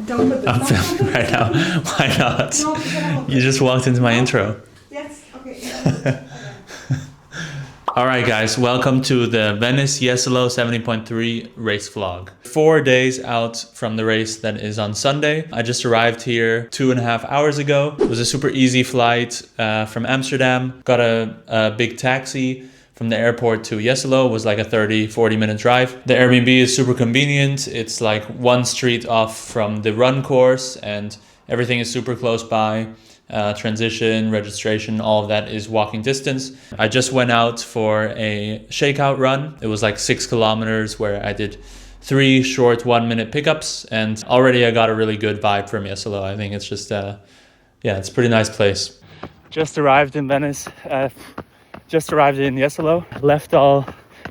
Don't put this I'm filming right now. Why not? No, You just walked into my intro. Yes, okay. Alright guys, welcome to the Venice Jesolo 70.3 race vlog. 4 days out from the race that is on Sunday. I just arrived here 2.5 hours ago. It was a super easy flight from Amsterdam. Got a big taxi from the airport to Jesolo. It was like a 30-40 minute drive. The Airbnb is super convenient. It's like one street off from the run course and everything is super close by. Transition, registration, all of that is walking distance. I just went out for a shakeout run. It was like 6 kilometers where I did 3 short 1-minute pickups, and already I got a really good vibe from Jesolo. I think it's just, yeah, it's a pretty nice place. Just arrived in Venice, just arrived in Jesolo, left all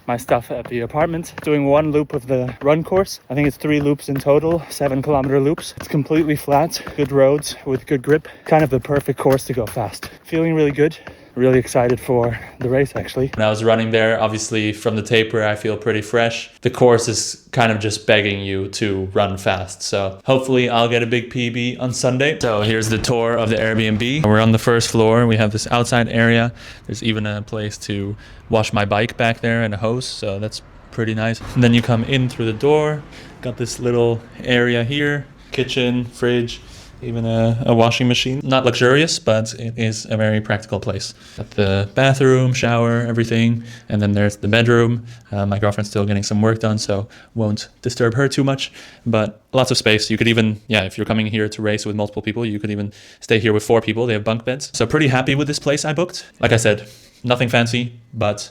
my stuff at the apartment, doing 1 loop of the run course. I think it's 3 loops in total, 7-kilometer loops. It's completely flat, good roads with good grip, kind of the perfect course to go fast. Feeling really good, really excited for the race actually. When I was running there, obviously from the taper I feel pretty fresh. The course is kind of just begging you to run fast, so hopefully I'll get a big PB on Sunday. So here's the tour of the Airbnb. We're on the first floor. We have this outside area. There's even a place to wash my bike back there and a hose, so that's pretty nice. And then you come in through the door, got this little area here, kitchen, fridge, even a washing machine. Not luxurious, but it is a very practical place. Got the bathroom, shower, everything, and then there's the bedroom. My girlfriend's still getting some work done, so won't disturb her too much, but lots of space. You could even, if you're coming here to race with multiple people, you could even stay here with 4 people. They have bunk beds. So pretty happy with this place I booked. Like I said, nothing fancy, but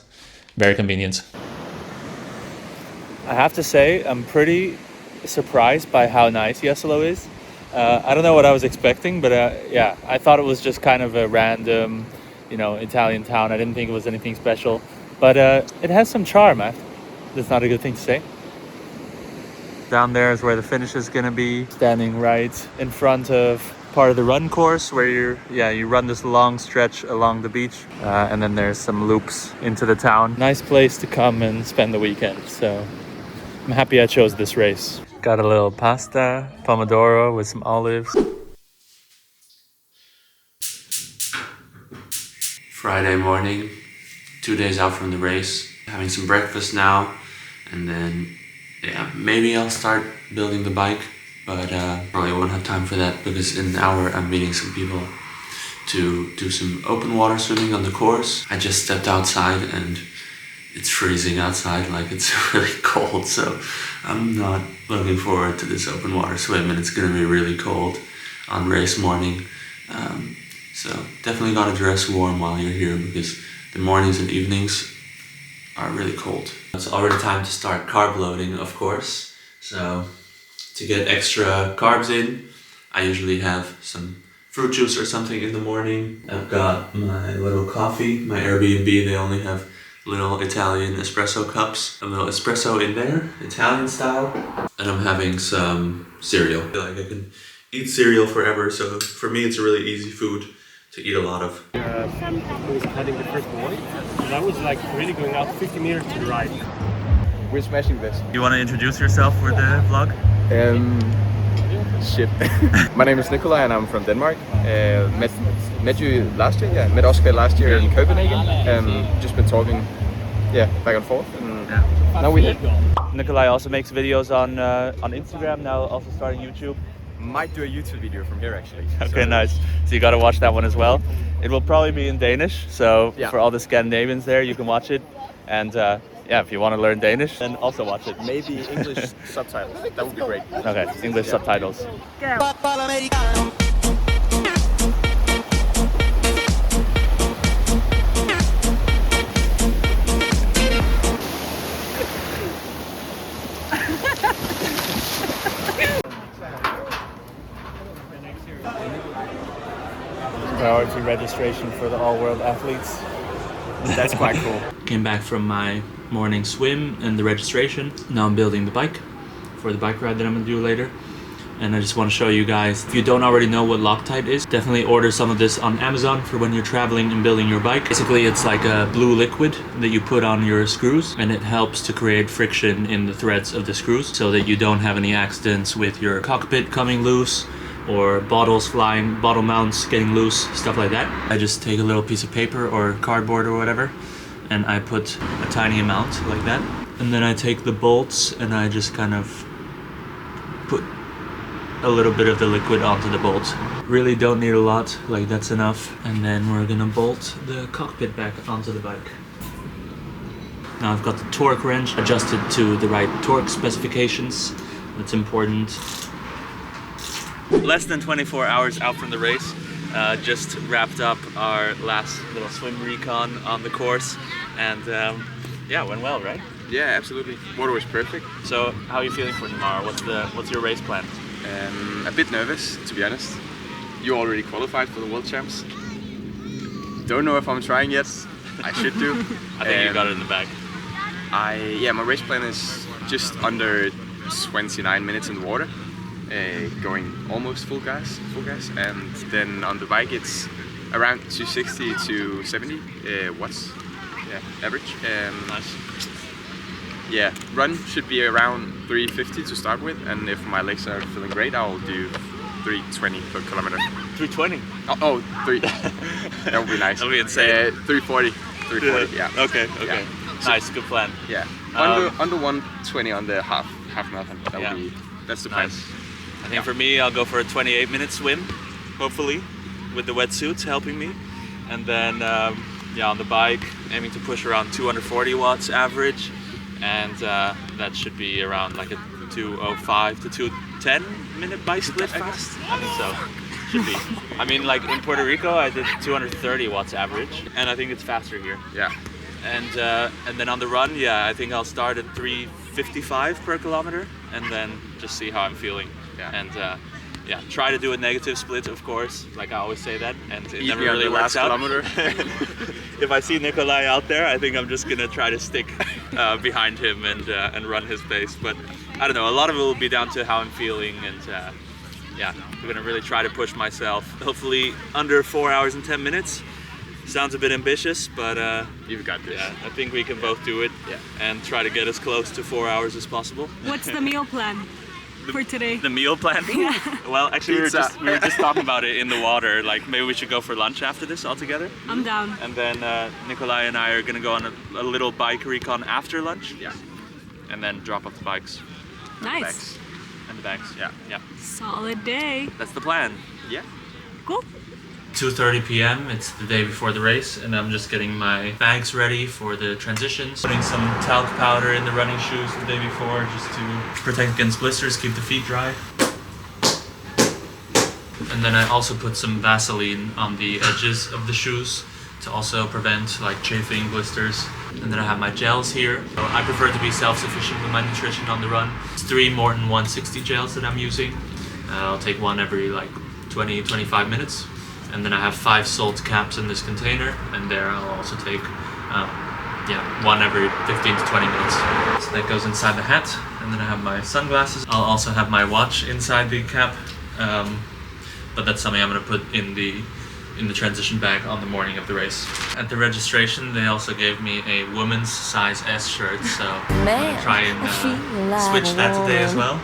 very convenient. I have to say, I'm pretty surprised by how nice Jesolo is. I don't know what I was expecting, but I thought it was just kind of a random, Italian town. I didn't think it was anything special, but it has some charm. That's not a good thing to say. Down there is where the finish is gonna be, standing right in front of part of the run course where you run this long stretch along the beach, and then there's some loops into the town. Nice place to come and spend the weekend, so I'm happy I chose this race. Got a little pasta, pomodoro with some olives. Friday morning, 2 days out from the race, having some breakfast now, and then maybe I'll start building the bike, but probably won't have time for that because in an hour I'm meeting some people to do some open water swimming on the course. I just stepped outside and it's freezing outside, like it's really cold, so I'm not looking forward to this open water swim, and it's gonna be really cold on race morning. So definitely gotta dress warm while you're here because the mornings and evenings are really cold. It's already time to start carb loading, of course. So to get extra carbs in, I usually have some fruit juice or something in the morning. I've got my little coffee, my Airbnb, they only have little Italian espresso cups, a little espresso in there, Italian style, and I'm having some cereal. I feel like I can eat cereal forever, so for me it's a really easy food to eat a lot of. Who was cutting the first point, and I was like really going out 50 meters to the right. We're smashing this. You want to introduce yourself for the vlog? Shit. My name is Nikolai and I'm from Denmark. Met you last year, met Oscar last year in Copenhagen. Just been talking, back and forth. And now we're here. Nikolai also makes videos on Instagram, now also starting YouTube. Might do a YouTube video from here actually. Okay, nice. So you got to watch that one as well. It will probably be in Danish, so for all the Scandinavians there, you can watch it. And if you want to learn Danish, then also watch it. Maybe English subtitles. That would be great. Okay, English subtitles. Priority registration for the all-world athletes. That's quite cool. Came back from my morning swim and the registration. Now I'm building the bike for the bike ride that I'm gonna do later. and I just want to show you guys. If you don't already know what Loctite is, definitely order some of this on Amazon for when you're traveling and building your bike. Basically, it's like a blue liquid that you put on your screws, and it helps to create friction in the threads of the screws so that you don't have any accidents with your cockpit coming loose or bottles flying, bottle mounts getting loose, stuff like that. I just take a little piece of paper or cardboard or whatever, and I put a tiny amount like that. And then I take the bolts and I just kind of put a little bit of the liquid onto the bolts. Really don't need a lot, like that's enough. And then we're gonna bolt the cockpit back onto the bike. Now I've got the torque wrench adjusted to the right torque specifications. That's important. Less than 24 hours out from the race. Just wrapped up our last little swim recon on the course, and yeah, went well, right? Yeah, absolutely. Water was perfect. So how are you feeling for tomorrow? What's your race plan? A bit nervous, to be honest. You already qualified for the World Champs. Don't know if I'm trying yet. I should do. I think you got it in the bag. My race plan is just under 29 minutes in the water. Going almost full gas, and then on the bike it's around 260 to 70 watts, average. Nice. Yeah, run should be around 350 to start with, and if my legs are feeling great, I'll do 320 per kilometer. 320? Three. That would be nice. That would be insane. 340, yeah. Okay. Yeah. Nice, good plan. Yeah, under 120 on the half marathon. That's the plan. Nice. I think for me, I'll go for a 28-minute swim, hopefully, with the wetsuits helping me. And then, on the bike, aiming to push around 240 watts average. And that should be around like a 2:05 to 2:10 minute bike split fast. I think so. Should be. I mean, like in Puerto Rico, I did 230 watts average, and I think it's faster here. Yeah. And then on the run, I think I'll start at 355 per kilometer, and then just see how I'm feeling. Yeah. And try to do a negative split, of course. Like I always say that, and it Eat never me on really the works last out. kilometer. If I see Nikolai out there, I think I'm just gonna try to stick behind him and run his pace. But I don't know. A lot of it will be down to how I'm feeling, and I'm gonna really try to push myself. Hopefully under 4 hours and 10 minutes. Sounds a bit ambitious, but You've got this. yeah, I think we can both do it. Yeah. And try to get as close to 4 hours as possible. What's the meal plan for today? The meal plan? Well, actually, Pizza. we were just talking about it in the water. Like maybe we should go for lunch after this all together. I'm down. And then Nikolai and I are gonna go on a little bike recon after lunch. Yeah. And then drop off the bikes Nice. and the bags. Yeah. Solid day. That's the plan. Yeah. Cool. 2:30 p.m. It's the day before the race, and I'm just getting my bags ready for the transitions. Putting some talc powder in the running shoes the day before just to protect against blisters, keep the feet dry. And then I also put some Vaseline on the edges of the shoes to also prevent like chafing, blisters. And then I have my gels here. So I prefer to be self-sufficient with my nutrition on the run. It's 3 Morton 160 gels that I'm using. I'll take one every like 20-25 minutes. And then I have 5 salt caps in this container, and there I'll also take one every 15 to 20 minutes. So that goes inside the hat, and then I have my sunglasses. I'll also have my watch inside the cap, but that's something I'm going to put in the transition bag on the morning of the race. At the registration, they also gave me a woman's size S shirt, so I'm going to try and switch that today as well.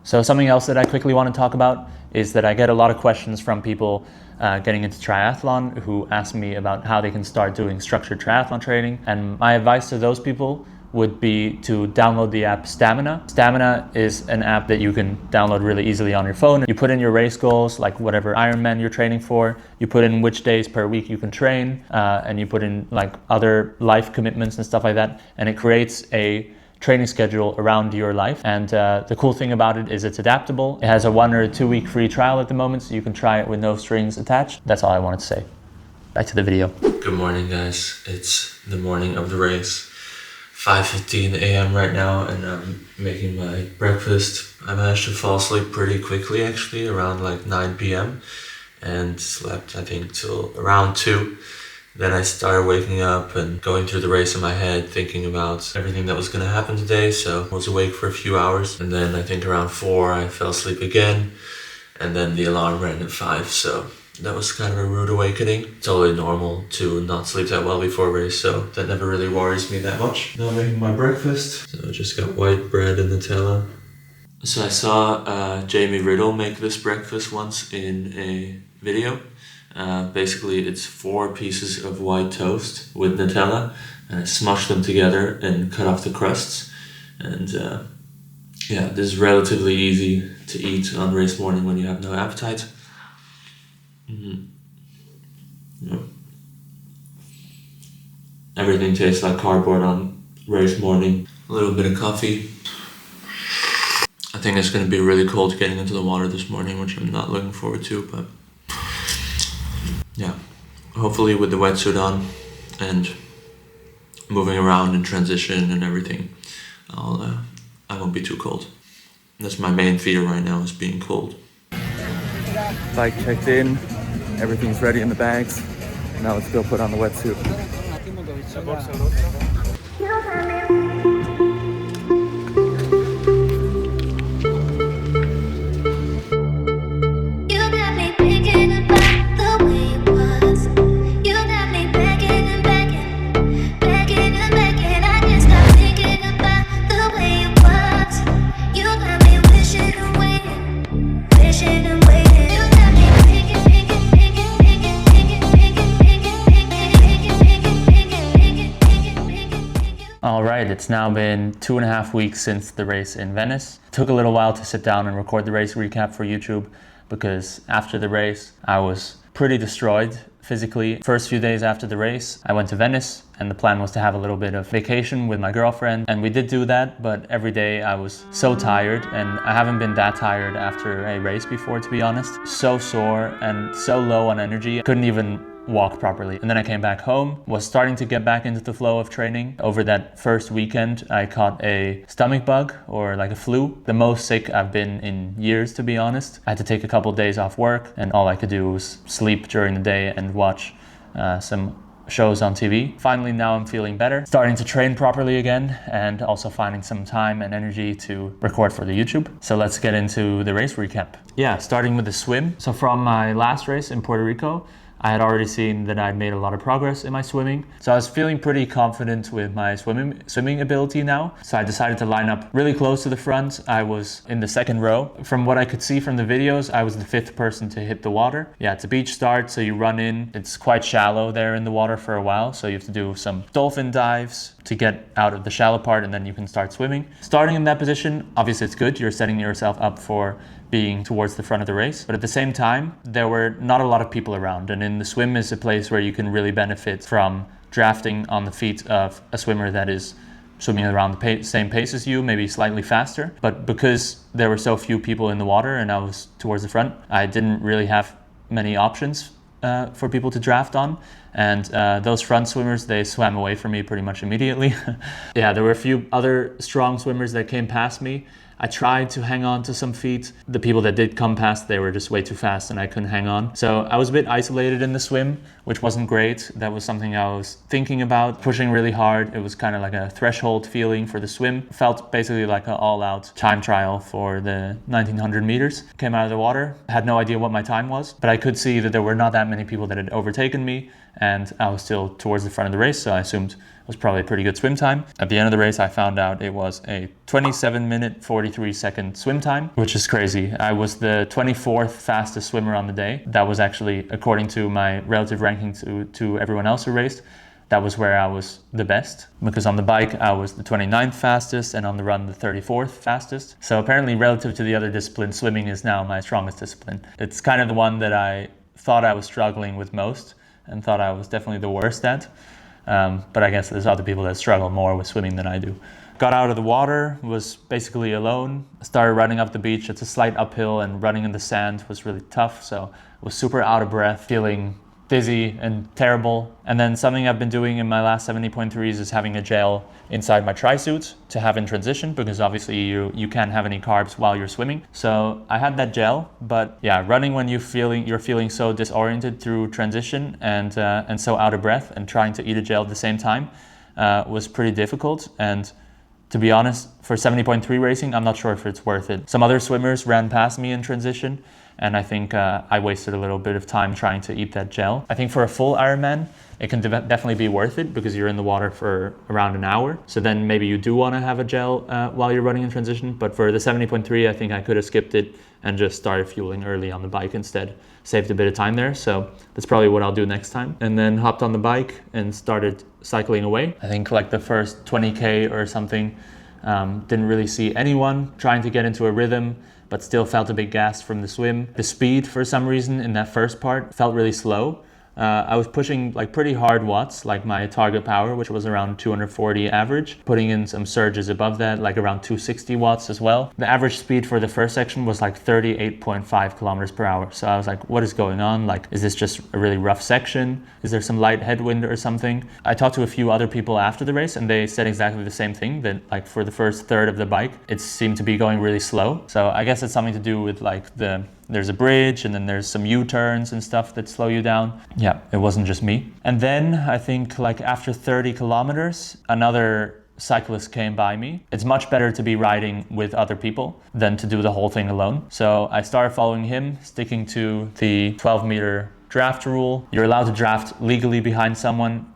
So something else that I quickly want to talk about is that I get a lot of questions from people getting into triathlon who ask me about how they can start doing structured triathlon training. And my advice to those people would be to download the app Stamina. Stamina is an app that you can download really easily on your phone. You put in your race goals, like whatever Ironman you're training for. You put in which days per week you can train, and you put in like other life commitments and stuff like that. And it creates a training schedule around your life. And the cool thing about it is it's adaptable. It has a 1 or 2 week free trial at the moment, so you can try it with no strings attached. That's all I wanted to say. Back to the video. Good morning, guys. It's the morning of the race. 5:15 a.m. right now, and I'm making my breakfast. I managed to fall asleep pretty quickly, actually, around like 9 p.m. and slept, I think, till around 2. Then I started waking up and going through the race in my head, thinking about everything that was going to happen today. So I was awake for a few hours, and then I think around 4 I fell asleep again, and then the alarm rang at 5. So that was kind of a rude awakening. Totally normal to not sleep that well before a race, so that never really worries me that much. Now I'm making my breakfast. So I just got white bread and Nutella. So I saw Jamie Riddle make this breakfast once in a video. Basically, it's 4 pieces of white toast with Nutella, and I smush them together and cut off the crusts. And yeah, this is relatively easy to eat on race morning when you have no appetite. Yep. Everything tastes like cardboard on race morning. A little bit of coffee. I think it's going to be really cold getting into the water this morning, which I'm not looking forward to, but yeah, hopefully with the wetsuit on and moving around in transition and everything, I won't be too cold. That's my main fear right now, is being cold. Bike checked in, everything's ready in the bags. Now let's go put on the wetsuit. Alright, it's now been 2.5 weeks since the race in Venice. It took a little while to sit down and record the race recap for YouTube because after the race I was pretty destroyed physically. First few days after the race I went to Venice, and the plan was to have a little bit of vacation with my girlfriend, and we did do that, but every day I was so tired, and I haven't been that tired after a race before, to be honest. So sore and so low on energy, I couldn't even walk properly. And then I came back home, was starting to get back into the flow of training. Over that first weekend I caught a stomach bug, or like a flu, the most sick I've been in years, to be honest. I had to take a couple of days off work, and all I could do was sleep during the day and watch some shows on TV. Finally, now I'm feeling better, starting to train properly again, and also finding some time and energy to record for the YouTube. So let's get into the race recap. Yeah, starting with the swim. So from my last race in Puerto Rico, I had already seen that I'd made a lot of progress in my swimming. So I was feeling pretty confident with my swimming ability now. So I decided to line up really close to the front. I was in the second row. From what I could see from the videos, I was the 5th person to hit the water. Yeah, it's a beach start, so you run in. It's quite shallow there in the water for a while, so you have to do some dolphin dives to get out of the shallow part, and then you can start swimming. Starting in that position, obviously it's good. You're setting yourself up for being towards the front of the race. But at the same time, there were not a lot of people around. And in the swim is a place where you can really benefit from drafting on the feet of a swimmer that is swimming around the same pace as you, maybe slightly faster. But because there were so few people in the water and I was towards the front, I didn't really have many options for people to draft on. And those front swimmers, they swam away from me pretty much immediately. Yeah, there were a few other strong swimmers that came past me. I tried to hang on to some feet. The people that did come past, they were just way too fast and I couldn't hang on. So I was a bit isolated in the swim, which wasn't great. That was something I was thinking about, pushing really hard. It was kind of like a threshold feeling for the swim. Felt basically like an all-out time trial for the 1900 meters. Came out of the water, had no idea what my time was, but I could see that there were not that many people that had overtaken me, and I was still towards the front of the race, so I assumed it was probably a pretty good swim time. At the end of the race, I found out it was a 27-minute, 43-second swim time, which is crazy. I was the 24th fastest swimmer on the day. That was actually, according to my relative ranking to everyone else who raced, that was where I was the best. Because on the bike, I was the 29th fastest, and on the run, the 34th fastest. So apparently, relative to the other disciplines, swimming is now my strongest discipline. It's kind of the one that I thought I was struggling with most, and thought I was definitely the worst at. But I guess there's other people that struggle more with swimming than I do. Got out of the water, was basically alone. Started running up the beach. It's a slight uphill, and running in the sand was really tough. So I was super out of breath, feeling dizzy and terrible. And then something I've been doing in my last 70.3s is having a gel inside my tri-suit to have in transition, because obviously you can't have any carbs while you're swimming. So I had that gel, but yeah, running when you're feeling so disoriented through transition and so out of breath, and trying to eat a gel at the same time was pretty difficult. And to be honest, for 70.3 racing, I'm not sure if it's worth it. Some other swimmers ran past me in transition, and I think I wasted a little bit of time trying to eat that gel. I think for a full Ironman, it can definitely be worth it, because you're in the water for around an hour. So then maybe you do want to have a gel while you're running in transition. But for the 70.3, I think I could have skipped it and just started fueling early on the bike instead. Saved a bit of time there. So that's probably what I'll do next time. And then hopped on the bike and started cycling away. I think like the first 20K or something, didn't really see anyone, trying to get into a rhythm, but still felt a bit gassed from the swim. The speed, for some reason, in that first part felt really slow. I was pushing like pretty hard watts, like my target power, which was around 240 average, putting in some surges above that, like around 260 watts as well. The average speed for the first section was like 38.5 kilometers per hour. So I was like, what is going on? Like, is this just a really rough section? Is there some light headwind or something? I talked to a few other people after the race, and they said exactly the same thing, that like for the first third of the bike, it seemed to be going really slow. So I guess it's something to do with like there's a bridge, and then there's some U-turns and stuff that slow you down. Yeah, it wasn't just me. And then I think like after 30 kilometers, another cyclist came by me. It's much better to be riding with other people than to do the whole thing alone. So I started following him, sticking to the 12-meter draft rule. You're allowed to draft legally behind someone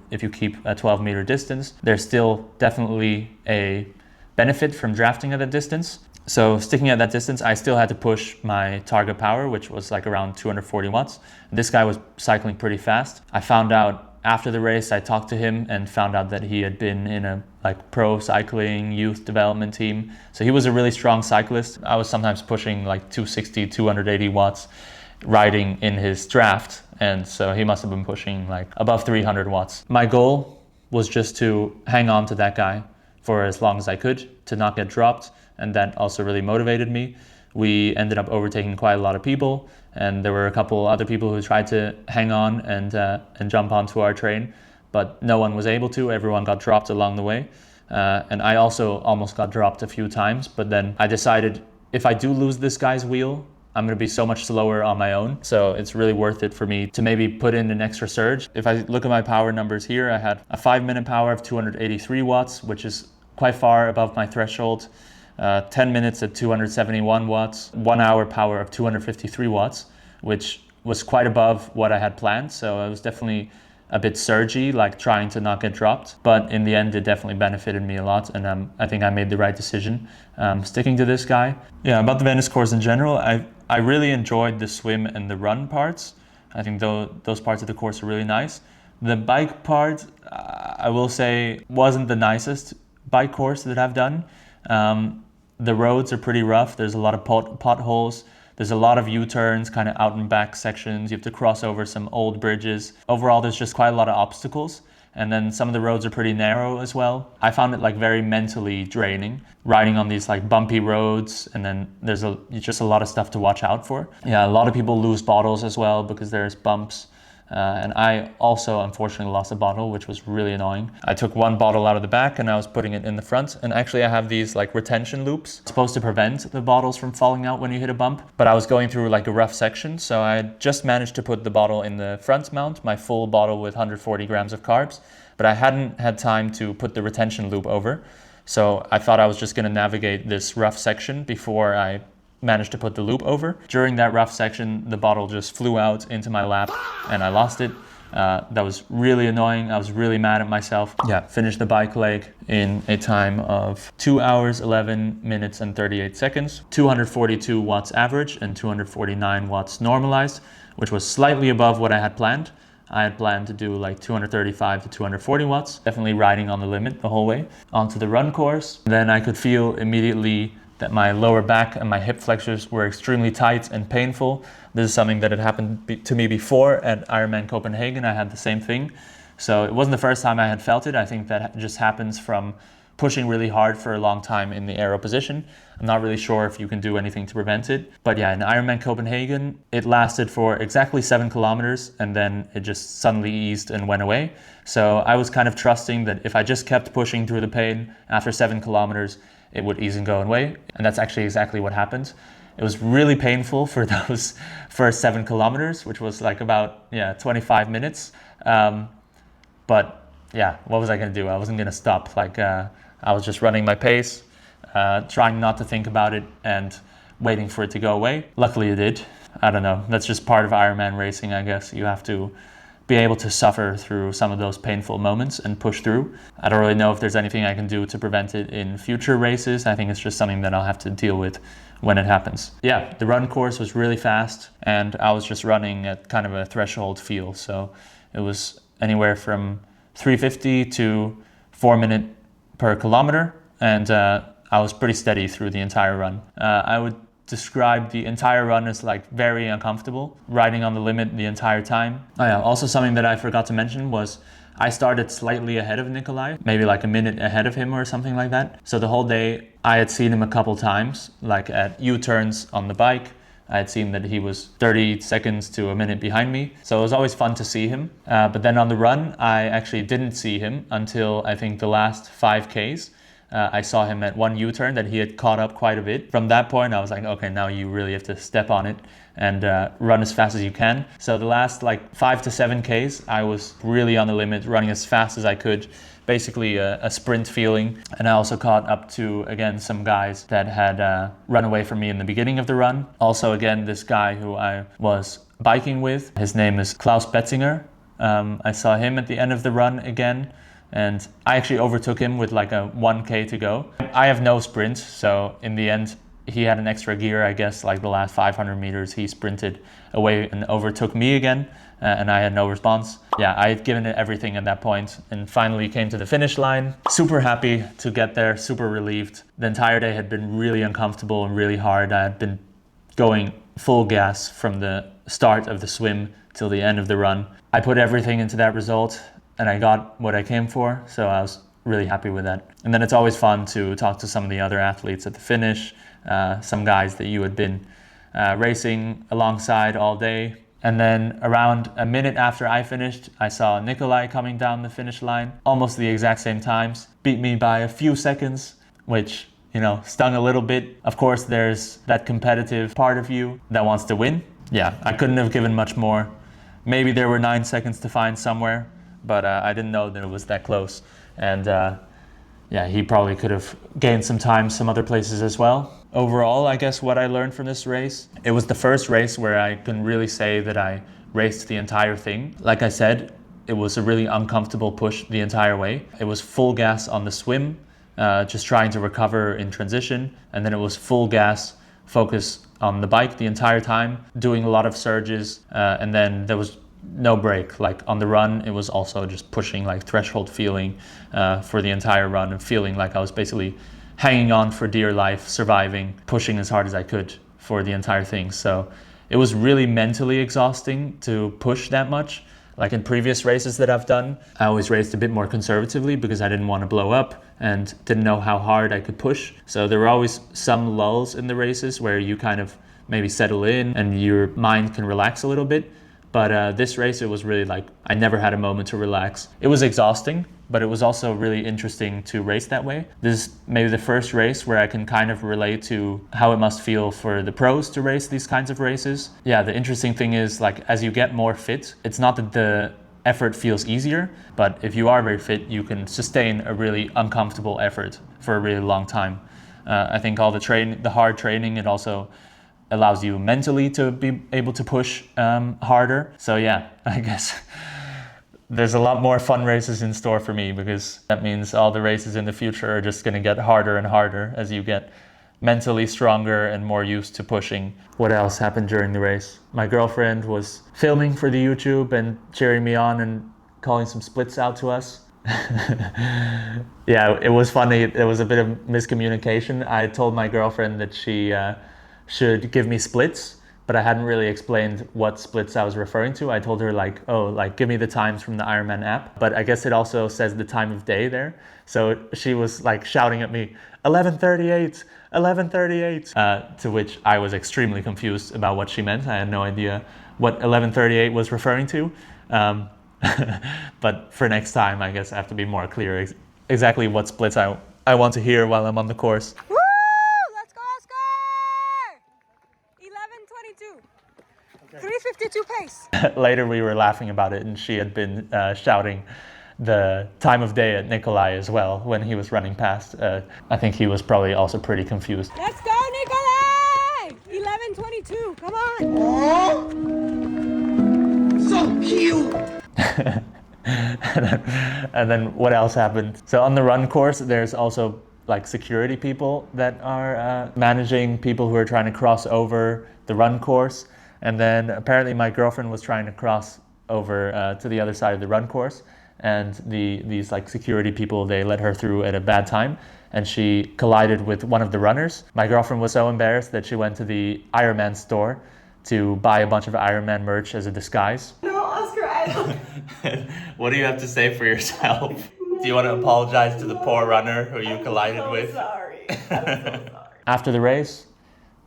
if you keep a 12-meter distance. There's still definitely a benefit from drafting at a distance. So sticking at that distance, I still had to push my target power, which was like around 240 watts. This guy was cycling pretty fast. I found out after the race, I talked to him and found out that he had been in a like pro cycling youth development team. So he was a really strong cyclist. I was sometimes pushing like 260, 280 watts riding in his draft. And so he must have been pushing like above 300 watts. My goal was just to hang on to that guy for as long as I could, to not get dropped. And that also really motivated me. We ended up overtaking quite a lot of people, and there were a couple other people who tried to hang on and jump onto our train, but no one was able to. Everyone got dropped along the way. And I also almost got dropped a few times, but then I decided if I do lose this guy's wheel, I'm going to be so much slower on my own. So it's really worth it for me to maybe put in an extra surge. If I look at my power numbers here, I had a 5-minute power of 283 watts, which is quite far above my threshold. 10 minutes at 271 watts, 1 hour power of 253 watts, which was quite above what I had planned. So it was definitely a bit surgy, like trying to not get dropped. But in the end, it definitely benefited me a lot. And I think I made the right decision sticking to this guy. Yeah, about the Venice course in general, I really enjoyed the swim and the run parts. I think those parts of the course are really nice. The bike part, I will say, wasn't the nicest bike course that I've done. The roads are pretty rough. There's a lot of potholes. There's a lot of U-turns, kind of out and back sections. You have to cross over some old bridges. Overall, there's just quite a lot of obstacles. And then some of the roads are pretty narrow as well. I found it like very mentally draining, riding on these like bumpy roads. And then there's just a lot of stuff to watch out for. Yeah, a lot of people lose bottles as well because there's bumps. And I also unfortunately lost a bottle, which was really annoying. I took one bottle out of the back and I was putting it in the front. And actually I have these like retention loops supposed to prevent the bottles from falling out when you hit a bump. But I was going through like a rough section. So I just managed to put the bottle in the front mount, my full bottle with 140 grams of carbs. But I hadn't had time to put the retention loop over. So I thought I was just going to navigate this rough section before I managed to put the loop over. During that rough section, the bottle just flew out into my lap and I lost it. That was really annoying. I was really mad at myself. Yeah, finished the bike leg in a time of 2 hours, 11 minutes and 38 seconds, 242 watts average and 249 watts normalized, which was slightly above what I had planned. I had planned to do like 235 to 240 watts, definitely riding on the limit the whole way onto the run course. Then I could feel immediately that my lower back and my hip flexors were extremely tight and painful. This is something that had happened to me before at Ironman Copenhagen. I had the same thing. So it wasn't the first time I had felt it. I think that just happens from pushing really hard for a long time in the aero position. I'm not really sure if you can do anything to prevent it. But yeah, in Ironman Copenhagen, it lasted for exactly 7 kilometers and then it just suddenly eased and went away. So I was kind of trusting that if I just kept pushing through the pain after 7 kilometers, it would ease and go away. And that's actually exactly what happened. It was really painful for those first 7 kilometers, which was like about 25 minutes. But yeah, what was I going to do? I wasn't going to stop. I was just running my pace, trying not to think about it and waiting for it to go away. Luckily it did. I don't know. That's just part of Ironman racing, I guess. You have to be able to suffer through some of those painful moments and push through. I don't really know if there's anything I can do to prevent it in future races. I think it's just something that I'll have to deal with when it happens. Yeah, the run course was really fast and I was just running at kind of a threshold feel. So it was anywhere from 3:50 to 4 minutes per kilometer. And I was pretty steady through the entire run. I would describe the entire run as like very uncomfortable, riding on the limit the entire time. Oh yeah, also something that I forgot to mention was I started slightly ahead of Nikolai, maybe like a minute ahead of him or something like that. So the whole day I had seen him a couple times, like at U-turns on the bike. I had seen that he was 30 seconds to a minute behind me. So it was always fun to see him. But then on the run, I actually didn't see him until I think the last 5Ks. I saw him at one U-turn that he had caught up quite a bit. From that point, I was like, okay, now you really have to step on it and run as fast as you can. So the last like 5 to 7Ks, I was really on the limit, running as fast as I could. Basically a sprint feeling. And I also caught up to, again, some guys that had run away from me in the beginning of the run. Also, again, this guy who I was biking with, his name is Klaus Betzinger. I saw him at the end of the run again. And I actually overtook him with like a 1K to go. I have no sprint, so in the end, he had an extra gear, I guess, like the last 500 meters, he sprinted away and overtook me again, and I had no response. Yeah, I had given it everything at that point and finally came to the finish line. Super happy to get there, super relieved. The entire day had been really uncomfortable and really hard. I had been going full gas from the start of the swim till the end of the run. I put everything into that result, and I got what I came for, so I was really happy with that. And then it's always fun to talk to some of the other athletes at the finish, some guys that you had been racing alongside all day. And then around a minute after I finished, I saw Nikolai coming down the finish line, almost the exact same times, beat me by a few seconds, which, you know, stung a little bit. Of course, there's that competitive part of you that wants to win. Yeah, I couldn't have given much more. Maybe there were 9 seconds to find somewhere, but I didn't know that it was that close. And yeah, he probably could have gained some time some other places as well. Overall, I guess what I learned from this race, it was the first race where I can really say that I raced the entire thing. Like I said, it was a really uncomfortable push the entire way. It was full gas on the swim, just trying to recover in transition. And then it was full gas, focus on the bike the entire time, doing a lot of surges. And then there was no break. Like on the run, it was also just pushing, like threshold feeling for the entire run, and feeling like I was basically hanging on for dear life, surviving, pushing as hard as I could for the entire thing. So it was really mentally exhausting to push that much. Like in previous races that I've done, I always raced a bit more conservatively because I didn't want to blow up and didn't know how hard I could push. So there were always some lulls in the races where you kind of maybe settle in and your mind can relax a little bit. But this race, it was really like, I never had a moment to relax. It was exhausting, but it was also really interesting to race that way. This is maybe the first race where I can kind of relate to how it must feel for the pros to race these kinds of races. Yeah, the interesting thing is, like, as you get more fit, it's not that the effort feels easier, but if you are very fit, you can sustain a really uncomfortable effort for a really long time. I think all the hard training, it also allows you mentally to be able to push harder. So yeah, I guess there's a lot more fun races in store for me, because that means all the races in the future are just going to get harder and harder as you get mentally stronger and more used to pushing. What else happened during the race? My girlfriend was filming for the YouTube and cheering me on and calling some splits out to us. Yeah, it was funny. There was a bit of miscommunication. I told my girlfriend that she should give me splits, but I hadn't really explained what splits I was referring to. I told her like, oh, like give me the times from the Ironman app, but I guess it also says the time of day there. So she was like shouting at me, 11:38, 11:38, to which I was extremely confused about what she meant. I had no idea what 11:38 was referring to. But for next time, I guess I have to be more clear exactly what splits I want to hear while I'm on the course. Woo! Let's go, Oscar! 11:22. 3:52 pace. Later we were laughing about it, and she had been shouting the time of day at Nikolai as well when he was running past. I think he was probably also pretty confused. Let's go, Nikolai! 11:22. Come on. Oh, so cute. And then what else happened? So on the run course, there's also like security people that are managing people who are trying to cross over the run course. And then apparently my girlfriend was trying to cross over to the other side of the run course, and these like security people, they let her through at a bad time, and she collided with one of the runners. My girlfriend was so embarrassed that she went to the Ironman store to buy a bunch of Ironman merch as a disguise. No, Oscar, What do you have to say for yourself? Do you want to apologize to the poor runner who you collided with? sorry. I'm so sorry. After the race,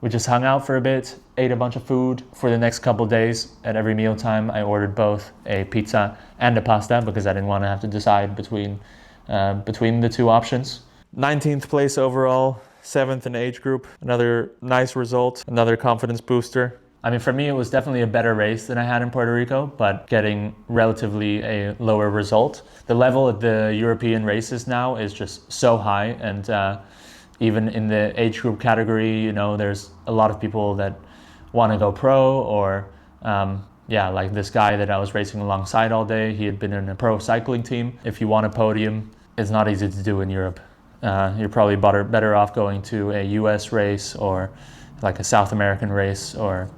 we just hung out for a bit, ate a bunch of food for the next couple of days. At every mealtime, I ordered both a pizza and a pasta because I didn't want to have to decide between the two options. 19th place overall, 7th in age group. Another nice result, another confidence booster. I mean, for me, it was definitely a better race than I had in Puerto Rico, but getting relatively a lower result. The level at the European races now is just so high, and even in the age group category, you know, there's a lot of people that want to go pro, or like this guy that I was racing alongside all day, he had been in a pro cycling team. If you want a podium, it's not easy to do in Europe. You're probably better off going to a US race or like a South American race, or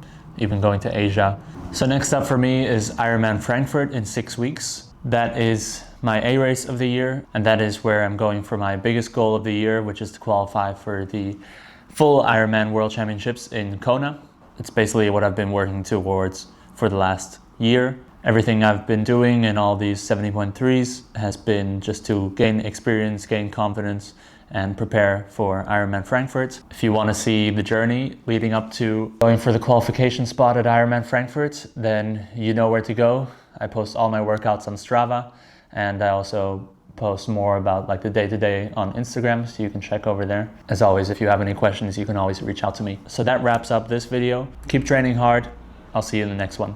even going to Asia. So next up for me is Ironman Frankfurt in 6 weeks. That is my A race of the year, and that is where I'm going for my biggest goal of the year, which is to qualify for the full Ironman World Championships in Kona. It's basically what I've been working towards for the last year. Everything I've been doing in all these 70.3s has been just to gain experience, gain confidence, and prepare for Ironman Frankfurt. If you want to see the journey leading up to going for the qualification spot at Ironman Frankfurt, then you know where to go. I post all my workouts on Strava, and I also post more about like the day-to-day on Instagram, so you can check over there. As always, if you have any questions, you can always reach out to me. So that wraps up this video. Keep training hard. I'll see you in the next one.